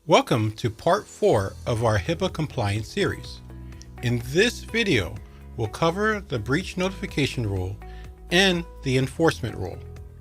Welcome to part 4 of our HIPAA compliance series. In this video, we'll cover the breach notification rule and the enforcement rule.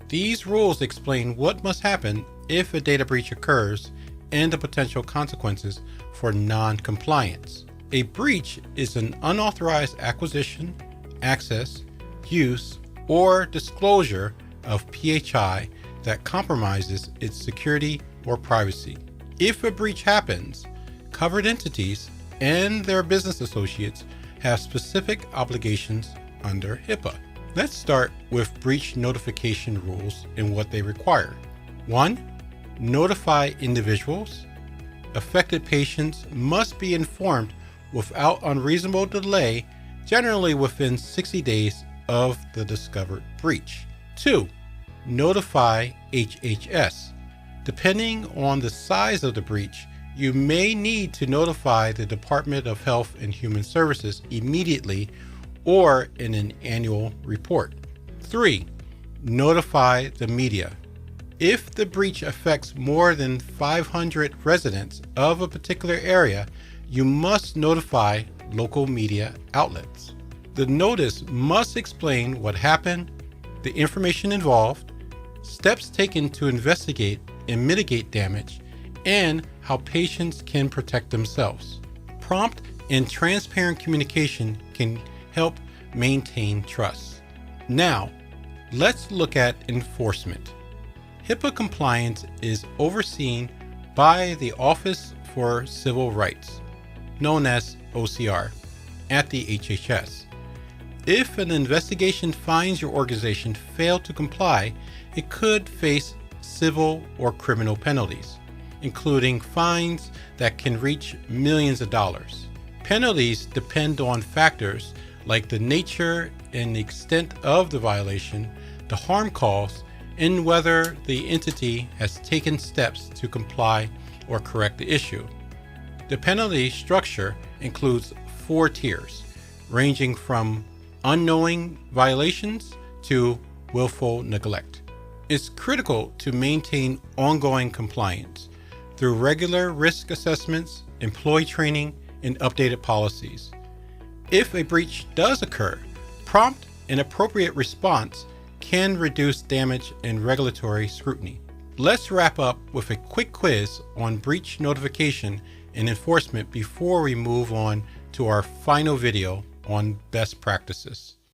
These rules explain what must happen if a data breach occurs and the potential consequences for non-compliance. A breach is an unauthorized acquisition, access, use, or disclosure of PHI that compromises its security or privacy. If a breach happens, covered entities and their business associates have specific obligations under HIPAA. Let's start with breach notification rules and what they require. 1. Notify individuals. Affected patients must be informed without unreasonable delay, generally within 60 days of the discovered breach. 2. Notify HHS. Depending on the size of the breach, you may need to notify the Department of Health and Human Services immediately or in an annual report. 3. Notify the media. If the breach affects more than 500 residents of a particular area, you must notify local media outlets. The notice must explain what happened, the information involved, steps taken to investigate and mitigate damage, and how patients can protect themselves. Prompt and transparent communication can help maintain trust. Now, let's look at enforcement. HIPAA compliance is overseen by the Office for Civil Rights, known as OCR, at the HHS. If an investigation finds your organization failed to comply, it could face civil or criminal penalties, including fines that can reach millions of dollars. Penalties depend on factors like the nature and the extent of the violation, the harm caused, and whether the entity has taken steps to comply or correct the issue. The penalty structure includes 4 tiers, ranging from unknowing violations to willful neglect. It's critical to maintain ongoing compliance through regular risk assessments, employee training, and updated policies. If a breach does occur, prompt and appropriate response can reduce damage and regulatory scrutiny. Let's wrap up with a quick quiz on breach notification and enforcement before we move on to our final video on best practices.